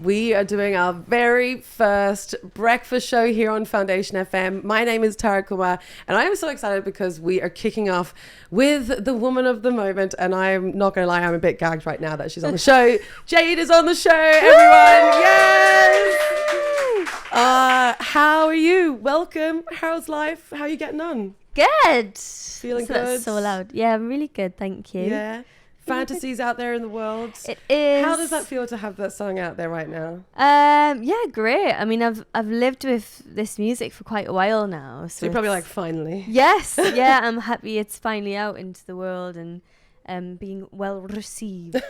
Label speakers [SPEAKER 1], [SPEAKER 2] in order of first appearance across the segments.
[SPEAKER 1] We are doing our very first breakfast show here on Foundation FM. My name is Tara Kumar, and I am so excited because we are kicking off with the woman of the moment. And I'm not going to lie, I'm a bit gagged right now that she's on the show. Jade is on the show, everyone. Yes! How are you? Welcome. How's life? How are you getting on?
[SPEAKER 2] Good.
[SPEAKER 1] Feeling good?
[SPEAKER 2] That's so loud. Yeah, I'm really good, thank you.
[SPEAKER 1] Yeah. Fantasies out there in the world.
[SPEAKER 2] It is.
[SPEAKER 1] How does that feel to have that song out there right now?
[SPEAKER 2] Yeah, great. I mean, I've lived with this music for quite a while now.
[SPEAKER 1] So you're probably like, finally.
[SPEAKER 2] Yes, yeah, I'm happy it's finally out into the world and being well received.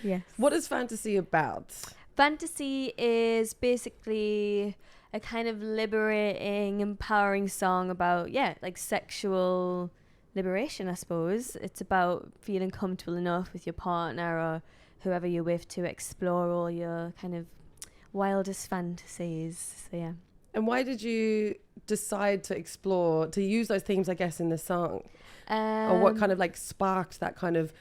[SPEAKER 2] Yes.
[SPEAKER 1] What is Fantasy about?
[SPEAKER 2] Fantasy is basically a kind of liberating, empowering song about, like sexual liberation, I suppose. It's about feeling comfortable enough with your partner or whoever you're with to explore all your kind of wildest fantasies. So, yeah.
[SPEAKER 1] And why did you decide to explore, to use those themes, I guess, in the song? Or what kind of like sparked that kind of,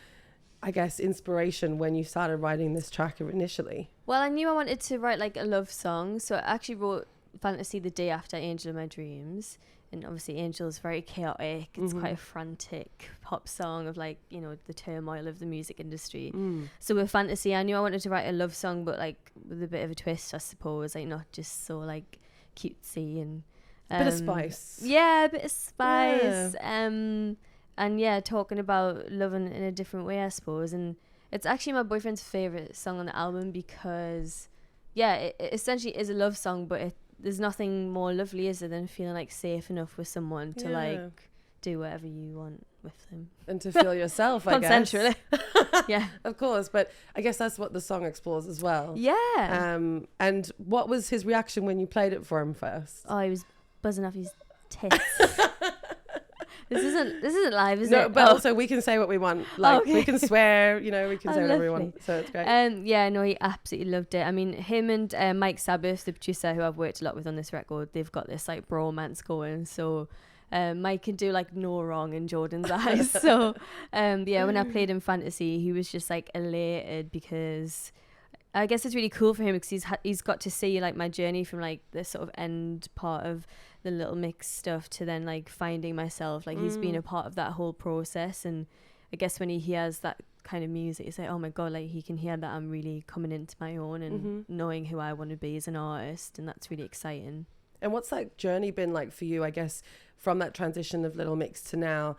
[SPEAKER 1] I guess, inspiration when you started writing this track initially?
[SPEAKER 2] Well, I knew I wanted to write like a love song. So I actually wrote Fantasy the day after Angel in My Dreams. And obviously Angel is very chaotic. It's quite a frantic pop song of like, you know, the turmoil of the music industry. So with Fantasy, I knew I wanted to write a love song, but like with a bit of a twist, I suppose, like not just so like cutesy and
[SPEAKER 1] bit of spice.
[SPEAKER 2] Yeah, a bit of spice.
[SPEAKER 1] Yeah.
[SPEAKER 2] And yeah, talking about love in a different way, I suppose. And it's actually my boyfriend's favorite song on the album because, yeah, it essentially is a love song, but there's nothing more lovely, is there, than feeling like safe enough with someone to like do whatever you want with them
[SPEAKER 1] and to feel yourself, I guess.
[SPEAKER 2] Consensually. Yeah,
[SPEAKER 1] of course. But I guess that's what the song explores as well.
[SPEAKER 2] Yeah.
[SPEAKER 1] And what was his reaction when you played it for him first?
[SPEAKER 2] Oh, he was buzzing off his tits. This isn't live, is it?
[SPEAKER 1] No, but also we can say what we want. Like we can swear, you know, we can say whatever we
[SPEAKER 2] lovely.
[SPEAKER 1] want. So it's great.
[SPEAKER 2] Yeah, no, he absolutely loved it. I mean, him and Mike Sabbath, the producer who I've worked a lot with on this record, they've got this like bromance going. So Mike can do like no wrong in Jordan's eyes. So yeah, when I played him Fantasy, he was just like elated because I guess it's really cool for him because he's got to see like my journey from like the sort of end part of the Little Mix stuff to then like finding myself. Like he's been a part of that whole process, and I guess when he hears that kind of music, it's like, oh my god, like he can hear that I'm really coming into my own and knowing who I want to be as an artist, and that's really exciting.
[SPEAKER 1] And what's that journey been like for you, I guess, from that transition of Little Mix to now,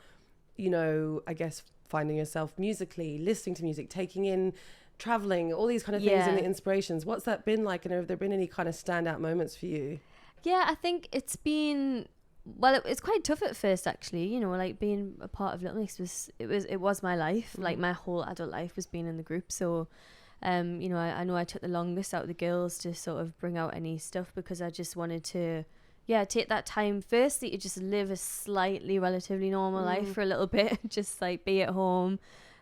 [SPEAKER 1] you know, I guess finding yourself musically, listening to music, taking in, traveling, all these kind of things and the inspirations. What's that been like, and have there been any kind of standout moments for you?
[SPEAKER 2] Yeah, I think it's been, well, it's quite tough at first, actually. You know, like being a part of Little Mix it was my life. Like my whole adult life was being in the group. So, you know, I know I took the longest out of the girls to sort of bring out any stuff because I just wanted to, take that time firstly to just live a slightly relatively normal life for a little bit. Just like be at home,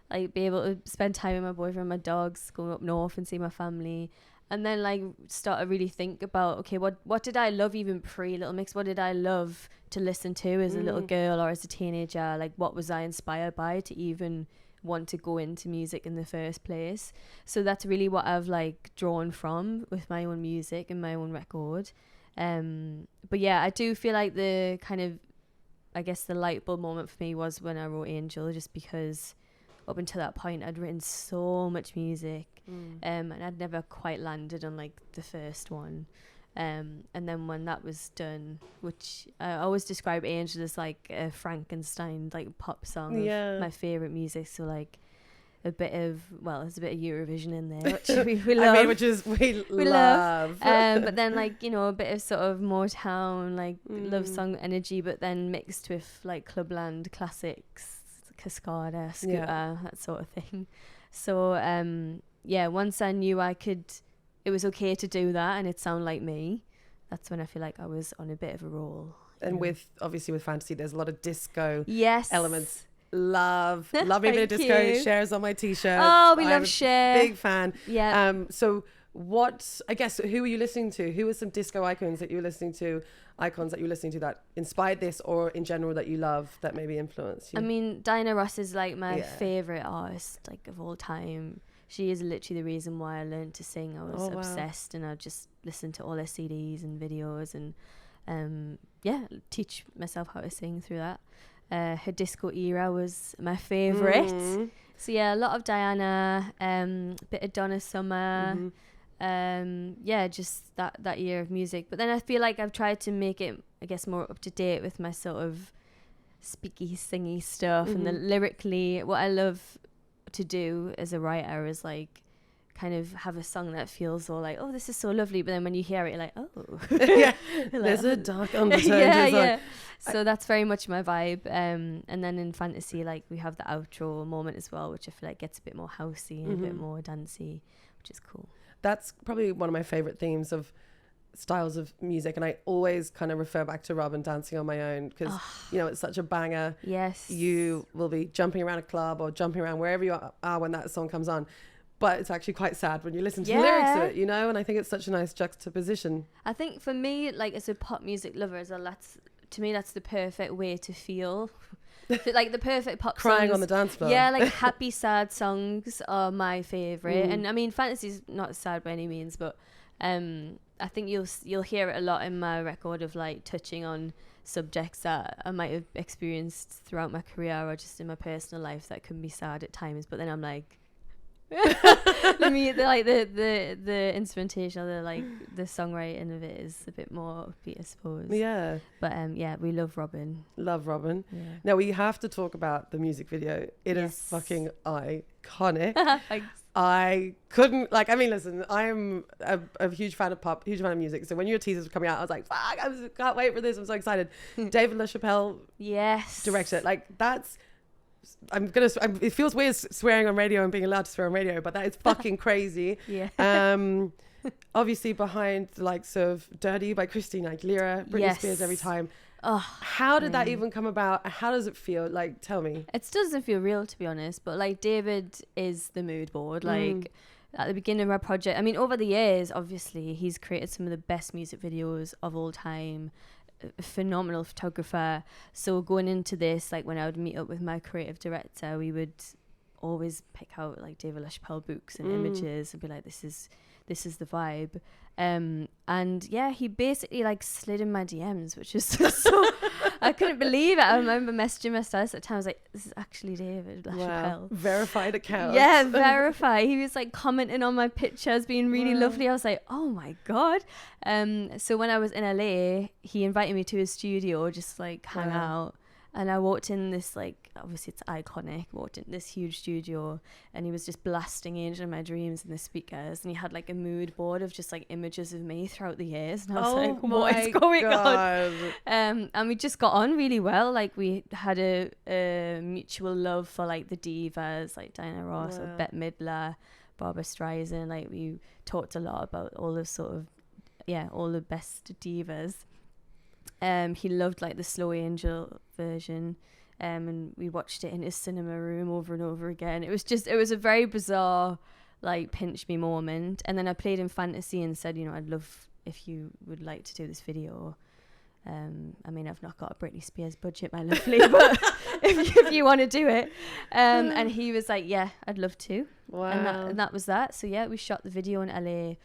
[SPEAKER 2] like be able to spend time with my boyfriend, my dogs, go up north and see my family. And then like start to really think about, okay, what did I love even pre-Little Mix? What did I love to listen to as a little girl or as a teenager? Like what was I inspired by to even want to go into music in the first place? So that's really what I've like drawn from with my own music and my own record. But yeah, I do feel like the kind of, I guess the light bulb moment for me was when I wrote Angel, just because up until that point I'd written so much music. And I'd never quite landed on like the first one, and then when that was done, which I always describe Angel as like a Frankenstein like pop song of my favorite music, so like there's a bit of Eurovision in there, which we love.
[SPEAKER 1] I mean, which is we love.
[SPEAKER 2] But then like, you know, a bit of sort of Motown like love song energy, but then mixed with like Clubland classics, Cascada, Scooter, that sort of thing. So once I knew it was okay to do that and it sounded like me, that's when I feel like I was on a bit of a roll.
[SPEAKER 1] And with Fantasy, there's a lot of disco elements. Love a bit of disco.
[SPEAKER 2] You.
[SPEAKER 1] Cher's on my t-shirt.
[SPEAKER 2] Oh, we love Cher.
[SPEAKER 1] Big fan.
[SPEAKER 2] Yeah.
[SPEAKER 1] So who are you listening to? Who are some disco icons that you were listening to that inspired this, or in general that you love, that maybe influenced you?
[SPEAKER 2] I mean, Diana Ross is like my favorite artist like of all time. she is literally the reason why I learned to sing. I was
[SPEAKER 1] wow.
[SPEAKER 2] obsessed, and I just listened to all their CDs and videos, and teach myself how to sing through that. Her disco era was my favourite. So yeah, a lot of Diana, bit of Donna Summer, just that year of music. But then I feel like I've tried to make it, I guess, more up to date with my sort of speaky, singy stuff, and then lyrically, what I love to do as a writer is like kind of have a song that feels all like, oh, this is so lovely, but then when you hear it, you're like, oh,
[SPEAKER 1] yeah,
[SPEAKER 2] like,
[SPEAKER 1] there's a dark undertone.
[SPEAKER 2] yeah. So that's very much my vibe. And then in fantasy, like we have the outro moment as well, which I feel like gets a bit more housey and a bit more dancey, which is cool.
[SPEAKER 1] That's probably one of my favorite themes of styles of music, and I always kind of refer back to Robin Dancing on My Own, because it's such a banger.
[SPEAKER 2] Yes,
[SPEAKER 1] you will be jumping around a club or jumping around wherever you are when that song comes on, but it's actually quite sad when you listen to the lyrics of it, and I think it's such a nice juxtaposition.
[SPEAKER 2] I think for me, like as a pop music lover as well, that's the perfect way to feel. Like the perfect pop
[SPEAKER 1] crying
[SPEAKER 2] songs,
[SPEAKER 1] on the dance floor.
[SPEAKER 2] Yeah, like happy sad songs are my favorite. And I mean fantasy's not sad by any means, but I think you'll hear it a lot in my record of like touching on subjects that I might have experienced throughout my career or just in my personal life that can be sad at times, but then I'm like the instrumentation or the songwriting of it is a bit more upbeat, I suppose.
[SPEAKER 1] Yeah.
[SPEAKER 2] But we love Robin.
[SPEAKER 1] Yeah. Now we have to talk about the music video. It is fucking iconic.
[SPEAKER 2] Thanks.
[SPEAKER 1] I couldn't listen, I'm a huge fan of pop, huge fan of music. So when your teasers were coming out, I was like, fuck, I can't wait for this. I'm so excited. David LaChapelle directed it. Like that's, it feels weird swearing on radio and being allowed to swear on radio, but that is fucking crazy. Obviously behind the likes of Dirty by Christina Aguilera, Britney Spears Every Time. How did that even come about? How does it feel? Like, tell me.
[SPEAKER 2] It still doesn't feel real, to be honest, but like David is the mood board. Like at the beginning of our project, I mean, over the years, obviously he's created some of the best music videos of all time. A phenomenal photographer. So going into this, like when I would meet up with my creative director, we would always pick out like David LaChapelle books and images and be like, this is the vibe. And yeah, he basically like slid in my DMs, which is so I couldn't believe it. I remember messaging my stylist at the time. I was like, this is actually David LaChapelle.
[SPEAKER 1] Wow. Verified account.
[SPEAKER 2] Yeah, verified. He was like commenting on my pictures, being really lovely. I was like, oh my God. So when I was in LA, he invited me to his studio, just like hang out. And I walked in this, like, obviously it's iconic, walked in this huge studio, and he was just blasting Angel in My Dreams in the speakers, and he had like a mood board of just like images of me throughout the years, and I was like, what is going on? And we just got on really well. Like we had a mutual love for like the divas, like Diana Ross or Bette Midler, Barbra Streisand. Like we talked a lot about all the sort of, all the best divas. He loved like the Slow Angel version, and we watched it in his cinema room over and over again. It was a very bizarre, like, pinch me moment. And then I played in fantasy and said, I'd love if you would like to do this video. I mean, I've not got a Britney Spears budget, my lovely, but if you want to do it. And he was like, yeah, I'd love to.
[SPEAKER 1] Wow.
[SPEAKER 2] And that was that. So yeah, we shot the video in LA.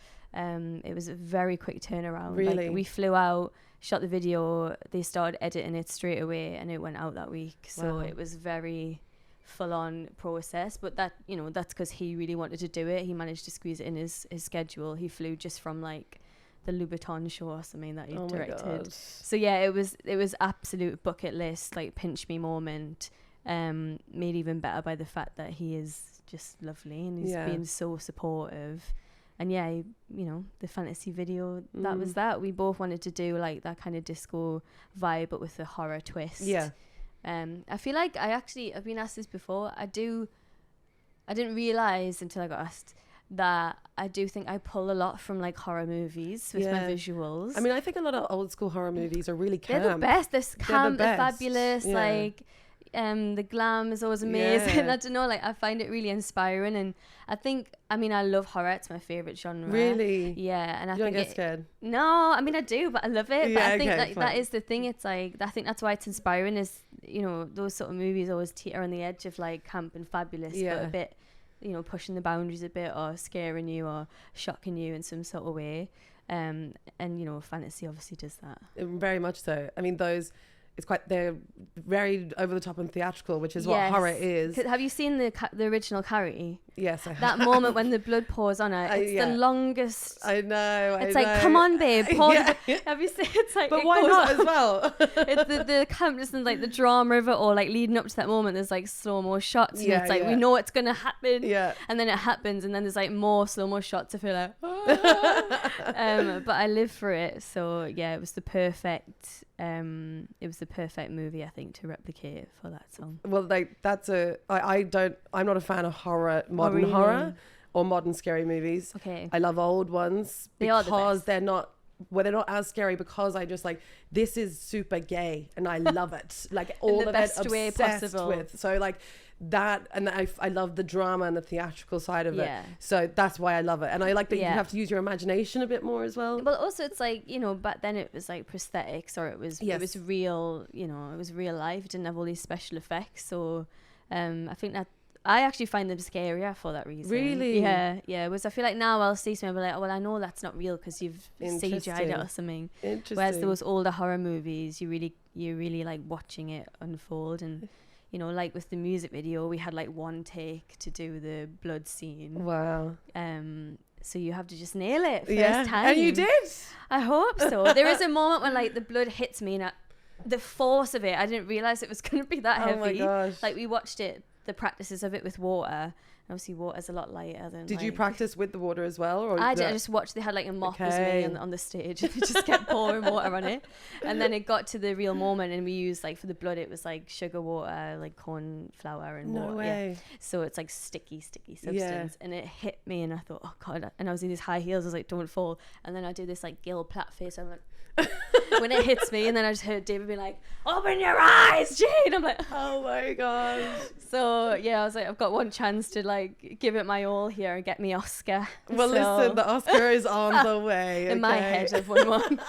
[SPEAKER 2] It was a very quick turnaround.
[SPEAKER 1] Really?
[SPEAKER 2] Like, we flew out, shot the video, they started editing it straight away, and it went out that week. So it was very full-on process, but that, that's because he really wanted to do it. He managed to squeeze it in his schedule. He flew just from like the Louboutin show or something that he directed. So yeah, it was absolute bucket list, like pinch me moment, made even better by the fact that he is just lovely and he's been so supportive. And yeah, the fantasy video, that was that. We both wanted to do like that kind of disco vibe, but with a horror twist. Yeah. I feel like I've been asked this before. I didn't realize until I got asked that I do think I pull a lot from like horror movies with my visuals. I
[SPEAKER 1] mean, I think a lot of old school horror movies are really camp.
[SPEAKER 2] They're the best. They're camp, they're fabulous. Yeah. Like, the glam is always amazing. I don't know, like I find it really inspiring, and I love horror. It's my favorite genre.
[SPEAKER 1] Really?
[SPEAKER 2] Yeah. And
[SPEAKER 1] you don't get scared?
[SPEAKER 2] No, I mean I do, but I love it. But I think that is the thing. It's like, I think that's why it's inspiring, is those sort of movies always teeter on the edge of like camp and fabulous, but a bit pushing the boundaries a bit or scaring you or shocking you in some sort of way. And fantasy obviously does that.
[SPEAKER 1] Very much so. I mean, they're very over the top and theatrical, which is what horror is.
[SPEAKER 2] Have you seen the original Carrie?
[SPEAKER 1] Yes, I have.
[SPEAKER 2] That moment when the blood pours on her, it's the longest.
[SPEAKER 1] I know.
[SPEAKER 2] It's like, come on, babe, pour have you seen? It's like,
[SPEAKER 1] but why not as well?
[SPEAKER 2] It's the campness and like the drama of it all, like leading up to that moment. There's like slow mo shots, and it's like we know it's gonna happen, and then it happens, and then there's like more slow mo shots. I feel like, but I live for it. So yeah, it was the perfect. It was the perfect movie, I think, to replicate for that song.
[SPEAKER 1] Well, like I'm not a fan of modern horror or modern scary movies.
[SPEAKER 2] Okay.
[SPEAKER 1] I love old ones because they're not as scary, because I just like, this is super gay and I love it. Like all of it, obsessed with. So like that, and I love the drama and the theatrical side of it. So that's why I love it. And I like that you have to use your imagination a bit more as well.
[SPEAKER 2] But also it's like, back then it was like prosthetics, or it was real, it was real life. It didn't have all these special effects. So I think that I actually find them scarier for that reason.
[SPEAKER 1] Really?
[SPEAKER 2] Yeah. Whereas I feel like now I'll see something, I'll be like, oh, well, I know that's not real because you've CGI'd it or something. Whereas those older horror movies, you really like watching it unfold. And like with the music video, we had like one take to do the blood scene.
[SPEAKER 1] Wow.
[SPEAKER 2] So you have to just nail it first time.
[SPEAKER 1] And you did.
[SPEAKER 2] I hope so. There is a moment when like the blood hits me, and the force of it, I didn't realize it was going to be that heavy. Oh my gosh. Like we watched the practices of it with water. Obviously water's a lot lighter than.
[SPEAKER 1] Did you practice with the water as well? Or
[SPEAKER 2] I just watched. They had like a mop as me on the stage, and they just kept pouring water on it. And then it got to the real moment, and we used like for the blood, it was like sugar water, like corn flour and water.
[SPEAKER 1] No way.
[SPEAKER 2] Yeah. So it's like sticky substance, and it hit me, and I thought, oh god. And I was in these high heels. I was like, don't fall. And then I do this like Gil Platt face. I'm like. When it hits me, and then I just heard David be like, open your eyes, Jade. I'm like,
[SPEAKER 1] oh my god.
[SPEAKER 2] So yeah, I was like, I've got one chance to like give it my all here and get me Oscar.
[SPEAKER 1] Well, listen, the Oscar is on the way.
[SPEAKER 2] In my head, I've won one.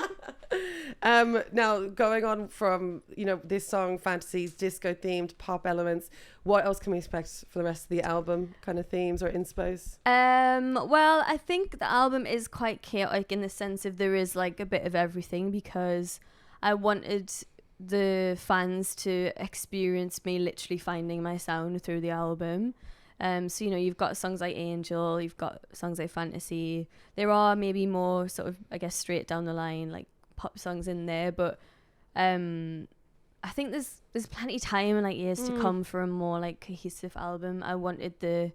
[SPEAKER 1] Now going on from this song, fantasies, disco themed, pop elements, what else can we expect for the rest of the album, kind of themes or inspos?
[SPEAKER 2] Well, I think the album is quite chaotic in the sense of there is like a bit of everything, because I wanted the fans to experience me literally finding my sound through the album. So you've got songs like Angel, you've got songs like Fantasy. There are maybe more sort of, I guess, straight down the line like pop songs in there, but I think there's plenty of time and like years to come for a more like cohesive album. I wanted the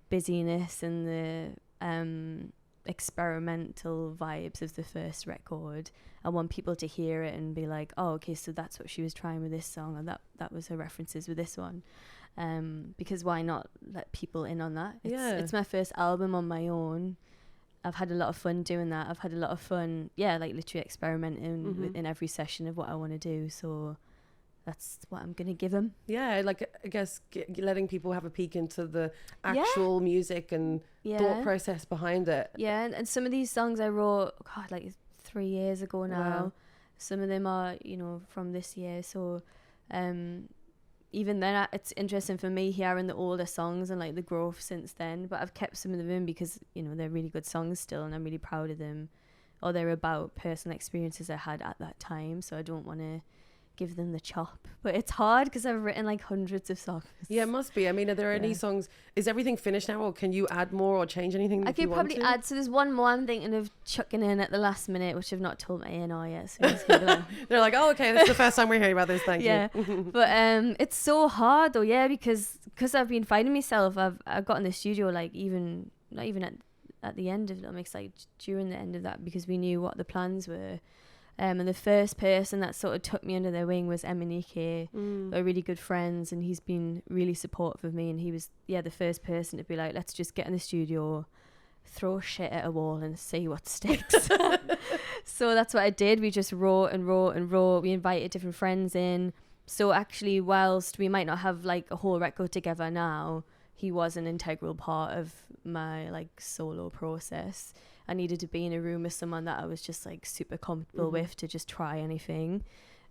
[SPEAKER 2] busyness and the experimental vibes of the first record. I want people to hear it and be like, oh, okay, so that's what she was trying with this song, or that was her references with this one. Because why not let people in on that? It's my first album on my own. I've had a lot of fun doing that. I've had a lot of fun, like literally experimenting within every session of what I want to do. So that's what I'm going to give them. Yeah, like I guess letting people have a peek into the actual music and thought process behind it. Yeah, and some of these songs I wrote, God, like 3 years ago now. Wow. Some of them are, from this year. So even then, it's interesting for me hearing the older songs and like the growth since then. But I've kept some of them in because, they're really good songs still, and I'm really proud of them. Or they're about personal experiences I had at that time. So I don't want to give them the chop, but it's hard because I've written like hundreds of songs. Yeah, it must be. I mean, are there any songs, is everything finished now, or can you add more or change anything? I could probably add, so there's one more I'm thinking of chucking in at the last minute, which I've not told my A&R yet, so they're like, oh, okay, this is the first time we're hearing about this, thank you. But it's so hard though, because I've been finding myself, I've got in the studio like not even at the end of the mix, like during the end of that, because we knew what the plans were. And the first person that sort of took me under their wing was Emanike. We're really good friends, and he's been really supportive of me, and he was the first person to be like, let's just get in the studio, throw shit at a wall and see what sticks. So that's what I did. We just wrote and wrote and wrote. We invited different friends in. So actually, whilst we might not have like a whole record together now, he was an integral part of my like solo process. I needed to be in a room with someone that I was just like super comfortable with to just try anything.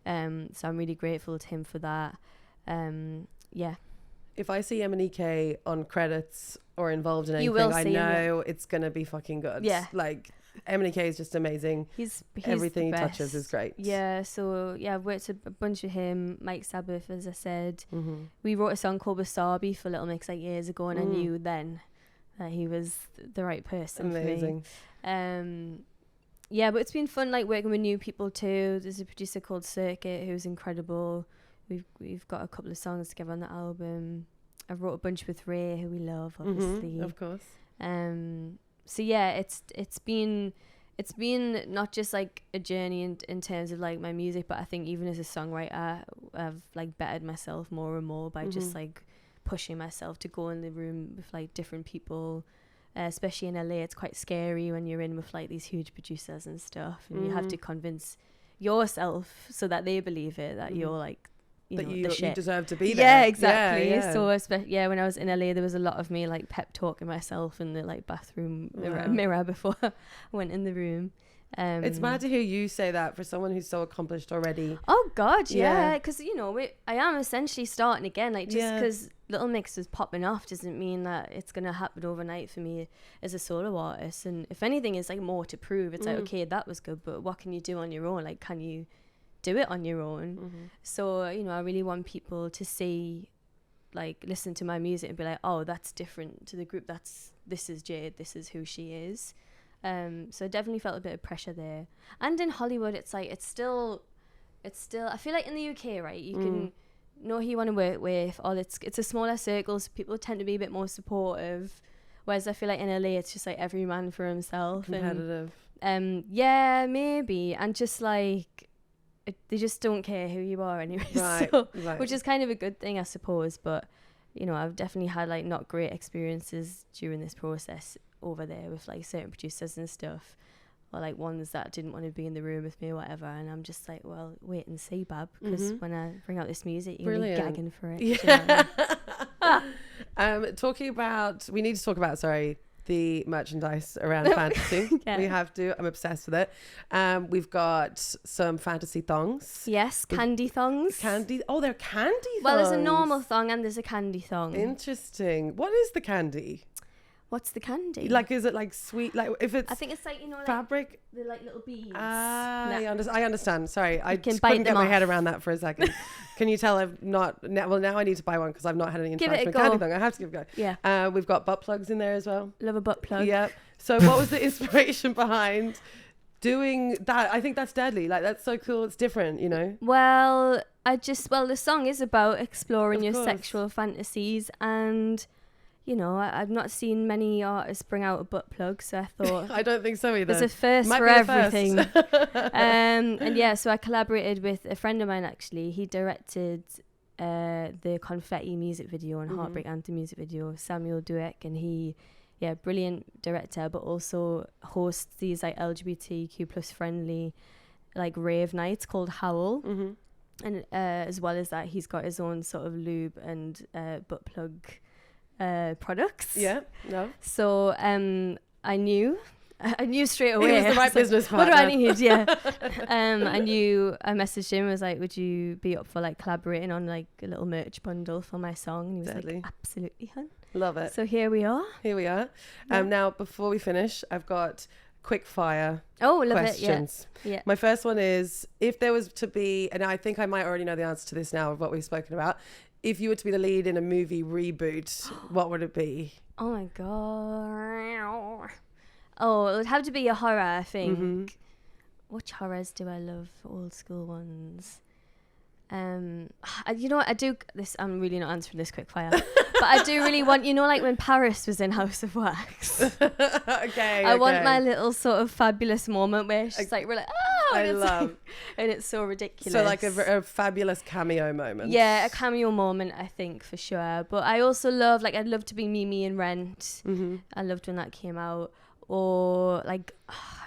[SPEAKER 2] So I'm really grateful to him for that. If I see Emanike on credits
[SPEAKER 1] or involved in
[SPEAKER 2] You
[SPEAKER 1] anything,
[SPEAKER 2] will
[SPEAKER 1] I
[SPEAKER 2] see him,
[SPEAKER 1] know it's gonna be fucking good.
[SPEAKER 2] Yeah.
[SPEAKER 1] Like Emily K is just amazing.
[SPEAKER 2] He's
[SPEAKER 1] Everything
[SPEAKER 2] the
[SPEAKER 1] he touches is
[SPEAKER 2] best.
[SPEAKER 1] great.
[SPEAKER 2] Yeah, so yeah, I've worked a bunch with him, Mike Sabbath, as I said.
[SPEAKER 1] Mm-hmm.
[SPEAKER 2] We wrote a song called Wasabi for Little Mix like years ago, and I knew then that he was the right person
[SPEAKER 1] Amazing.
[SPEAKER 2] for me. Yeah, but it's been fun like working with new people too. There's a producer called Circuit who's incredible. We've got a couple of songs together on the album. I wrote a bunch with Ray, who we love, obviously.
[SPEAKER 1] Of course.
[SPEAKER 2] So yeah, it's been not just like a journey in terms of like my music, but I think even as a songwriter, I've like bettered myself more and more by just like pushing myself to go in the room with like different people. Especially in LA, it's quite scary when you're in with like these huge producers and stuff, and you have to convince yourself so that they believe it, that you're like,
[SPEAKER 1] that
[SPEAKER 2] the
[SPEAKER 1] you
[SPEAKER 2] shit.
[SPEAKER 1] deserve to be there.
[SPEAKER 2] Yeah, exactly.
[SPEAKER 1] Yeah.
[SPEAKER 2] So when I was in LA, there was a lot of me like pep talking myself in the like bathroom mirror before I went in the room.
[SPEAKER 1] It's mad to hear you say that for someone who's so accomplished already.
[SPEAKER 2] Oh God, yeah, because I am essentially starting again. Like just because Little Mix is popping off doesn't mean that it's gonna happen overnight for me as a solo artist. And if anything, it's like more to prove. It's like, okay, that was good, but what can you do on your own? Like, can you do it on your own? So I really want people to see, like, listen to my music and be like, oh, that's different to the group. This is Jade. This is who she is. So I definitely felt a bit of pressure there. And in Hollywood, it's like it's still I feel like in the UK, right, you can know who you want to work with, or it's a smaller circle, so people tend to be a bit more supportive, whereas I feel like in LA it's just like every man for himself.
[SPEAKER 1] Competitive.
[SPEAKER 2] Yeah, maybe, and just like they just don't care who you are anyway.
[SPEAKER 1] Right, right.
[SPEAKER 2] Which is kind of a good thing, I suppose. But I've definitely had like not great experiences during this process over there with like certain producers and stuff, or like ones that didn't want to be in the room with me or whatever, and I'm just like, well, wait and see, Bab, because when I bring out this music, you're gonna be gagging for it.
[SPEAKER 1] Yeah. We need to talk about the merchandise around fantasy. We have to. I'm obsessed with it. We've got some fantasy thongs.
[SPEAKER 2] Yes, candy thongs.
[SPEAKER 1] They're candy thongs.
[SPEAKER 2] Well, there's a normal thong and there's a candy thong.
[SPEAKER 1] Interesting. What is the candy?
[SPEAKER 2] What's the candy?
[SPEAKER 1] Like, is it like sweet? Like, if it's,
[SPEAKER 2] I think it's like, like
[SPEAKER 1] fabric.
[SPEAKER 2] the like little beads.
[SPEAKER 1] I understand. Sorry, I
[SPEAKER 2] can
[SPEAKER 1] just
[SPEAKER 2] bite
[SPEAKER 1] couldn't get
[SPEAKER 2] them
[SPEAKER 1] my head
[SPEAKER 2] off.
[SPEAKER 1] around that for a second. Can you tell I've not? Well, now I need to buy one because I've not had any
[SPEAKER 2] Give it a
[SPEAKER 1] interaction with
[SPEAKER 2] go.
[SPEAKER 1] candy thong. I have to give it a go.
[SPEAKER 2] Yeah.
[SPEAKER 1] We've got butt plugs in there as well.
[SPEAKER 2] Love a butt plug.
[SPEAKER 1] Yeah. So what was the inspiration behind doing that? I think that's deadly. Like, that's so cool. It's different,
[SPEAKER 2] Well, the song is about exploring
[SPEAKER 1] Of
[SPEAKER 2] your
[SPEAKER 1] course.
[SPEAKER 2] sexual fantasies, and I've not seen many artists bring out a butt plug, so I thought
[SPEAKER 1] I don't think so either.
[SPEAKER 2] there's a first
[SPEAKER 1] Might
[SPEAKER 2] for
[SPEAKER 1] be a
[SPEAKER 2] everything.
[SPEAKER 1] first.
[SPEAKER 2] And yeah, so I collaborated with a friend of mine actually. He directed the Confetti music video and Heartbreak Anthem music video, Samuel Dueck, and he, brilliant director, but also hosts these like LGBTQ plus friendly like rave nights called Howl. And as well as that, he's got his own sort of lube and butt plug products.
[SPEAKER 1] Yeah. No.
[SPEAKER 2] So I knew straight away.
[SPEAKER 1] He was the right business
[SPEAKER 2] What
[SPEAKER 1] partner.
[SPEAKER 2] do I need? Yeah. I messaged him, was like, would you be up for like collaborating on like a little merch bundle for my song? And he was
[SPEAKER 1] Deadly.
[SPEAKER 2] like, absolutely, hun.
[SPEAKER 1] Love it.
[SPEAKER 2] So here we are.
[SPEAKER 1] Here we are.
[SPEAKER 2] Yeah.
[SPEAKER 1] Now, before we finish, I've got quick fire
[SPEAKER 2] Oh, love
[SPEAKER 1] questions.
[SPEAKER 2] it. Yeah.
[SPEAKER 1] My first one is, if there was to be, and I think I might already know the answer to this now of what we've spoken about, if you were to be the lead in a movie reboot, what would it be?
[SPEAKER 2] Oh my god. Oh, it would have to be a horror, I think. Which horrors do I love? Old school ones. You know what? I do this. I'm really not answering this quick fire, but I do really want. Like when Paris was in House of Wax.
[SPEAKER 1] Okay.
[SPEAKER 2] I want my little sort of fabulous moment where she's like, we're like, oh,
[SPEAKER 1] I love.
[SPEAKER 2] and it's so ridiculous.
[SPEAKER 1] So like a fabulous cameo moment.
[SPEAKER 2] Yeah, a cameo moment, I think, for sure. But I also love, like, I'd love to be Mimi in Rent. I loved when that came out. Or like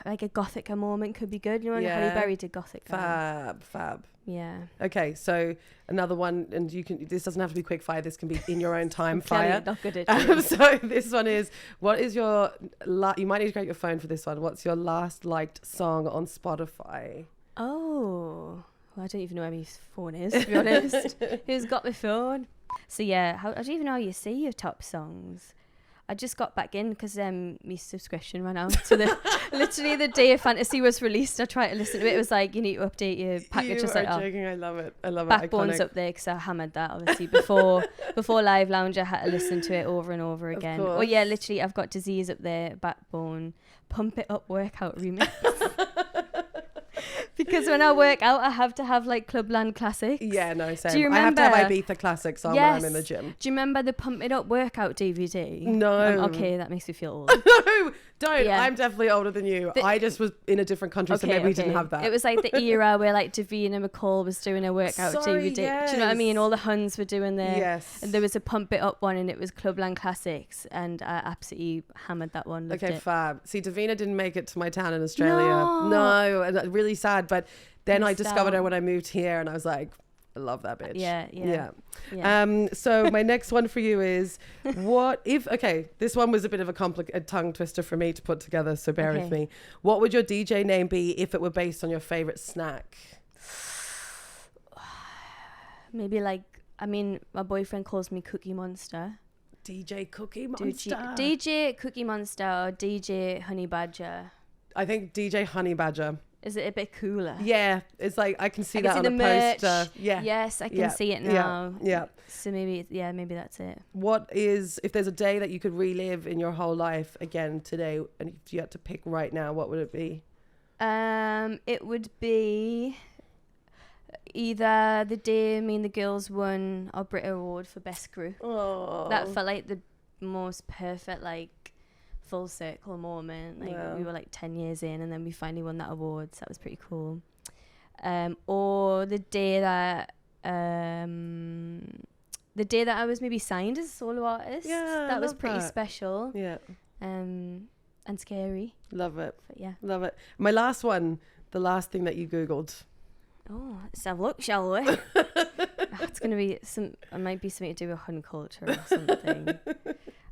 [SPEAKER 2] a Gothica moment could be good. When Halle Berry did Gothica.
[SPEAKER 1] Fab.
[SPEAKER 2] Yeah.
[SPEAKER 1] Okay, so another one, and this doesn't have to be quick fire. This can be in your own time fire.
[SPEAKER 2] Not good at it.
[SPEAKER 1] So this one is, what is your? You might need to grab your phone for this one. What's your last liked song on Spotify?
[SPEAKER 2] Oh, well, I don't even know where my phone is, to be honest. Who's got my phone? So yeah, I don't even know how you see your top songs. I just got back in because my subscription ran out. So literally the day Fantasy was released, I tried to listen to it. It was like, you need to update your package.
[SPEAKER 1] You
[SPEAKER 2] I was
[SPEAKER 1] are
[SPEAKER 2] like,
[SPEAKER 1] joking. I love it. I love it.
[SPEAKER 2] Backbone's
[SPEAKER 1] Iconic.
[SPEAKER 2] up there because I hammered that obviously before Live Lounge. I had to listen to it over and over again. Oh yeah, literally I've got Disease up there, Backbone, Pump It Up Workout remix. Because when I work out, I have to have like Clubland classics.
[SPEAKER 1] Yeah, no, same.
[SPEAKER 2] Do you remember?
[SPEAKER 1] I have to have Ibiza classics on when I'm in the gym.
[SPEAKER 2] Do you remember the Pump It Up workout DVD?
[SPEAKER 1] No.
[SPEAKER 2] Okay, that makes me feel old.
[SPEAKER 1] No, don't.
[SPEAKER 2] Yeah.
[SPEAKER 1] I'm definitely older than you. I just was in a different country, so maybe we didn't have that.
[SPEAKER 2] It was like the era where like Davina McCall was doing a workout DVD.
[SPEAKER 1] Yes.
[SPEAKER 2] Do you know what I mean? All the Huns were doing their...
[SPEAKER 1] Yes.
[SPEAKER 2] And there was a Pump It Up one and it was Clubland Classics, and I absolutely hammered that one. Loved it.
[SPEAKER 1] Fab. See, Davina didn't make it to my town in Australia. No, and really sad, but then I discovered her when I moved here, and I was like, I love that bitch.
[SPEAKER 2] Yeah.
[SPEAKER 1] So my next one for you is, what if, okay, this one was a bit of a tongue twister for me to put together, so bear with me. What would your DJ name be if it were based on your favorite snack?
[SPEAKER 2] Maybe like, I mean, my boyfriend calls me Cookie Monster.
[SPEAKER 1] DJ Cookie Monster.
[SPEAKER 2] DJ Cookie Monster or DJ Honey Badger.
[SPEAKER 1] I think DJ Honey Badger.
[SPEAKER 2] Is it a bit cooler?
[SPEAKER 1] Yeah, it's like I can see that on a
[SPEAKER 2] merch.
[SPEAKER 1] poster. Yeah.
[SPEAKER 2] Yes, I can see it now.
[SPEAKER 1] Yeah.
[SPEAKER 2] So maybe that's it.
[SPEAKER 1] What is, if there's a day that you could relive in your whole life again today, and if you had to pick right now, what would it be?
[SPEAKER 2] It would be either the day me and the girls won our Brit Award for Best Group.
[SPEAKER 1] Oh.
[SPEAKER 2] That felt like the most perfect, like, full circle moment. Like we were like 10 years in and then we finally won that award, so that was pretty cool. Or the day that I was maybe signed as a solo artist. That was pretty special. And scary.
[SPEAKER 1] Love it.
[SPEAKER 2] But yeah,
[SPEAKER 1] love it. My last one, the last thing that you googled.
[SPEAKER 2] Oh, let's have a look, shall we? It's gonna be it might be something to do with Hun culture or something.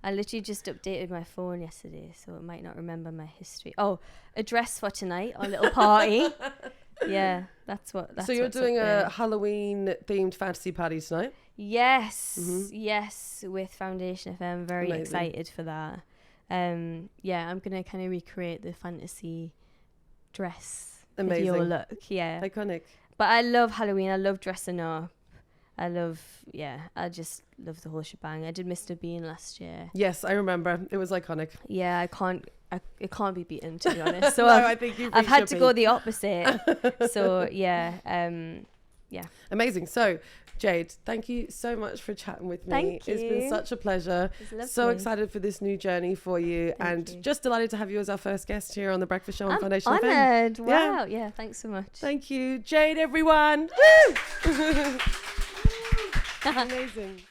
[SPEAKER 2] I literally just updated my phone yesterday, so it might not remember my history. Oh, a dress for tonight, our little party. Yeah, that's so
[SPEAKER 1] you're doing a Halloween themed fantasy party tonight?
[SPEAKER 2] Yes, yes, with Foundation FM. Very excited for that. Yeah, I'm gonna kind of recreate the fantasy dress.
[SPEAKER 1] Amazing.
[SPEAKER 2] With your look, yeah.
[SPEAKER 1] Iconic.
[SPEAKER 2] But I love Halloween. I love dressing up. I just love the whole shebang. I did Mr. Bean last year.
[SPEAKER 1] Yes, I remember. It was iconic.
[SPEAKER 2] Yeah, it can't be beaten, to be honest. So
[SPEAKER 1] no, I think I've
[SPEAKER 2] had to go the opposite. So yeah.
[SPEAKER 1] Amazing. So Jade, thank you so much for chatting with me.
[SPEAKER 2] Thank you.
[SPEAKER 1] It's been such a pleasure. So excited for this new journey for you. Thank you. Just delighted to have you as our first guest here on The Breakfast Show on Foundation FM.
[SPEAKER 2] Honoured. Wow. Yeah, thanks so much.
[SPEAKER 1] Thank you. Jade, everyone. Woo! Amazing.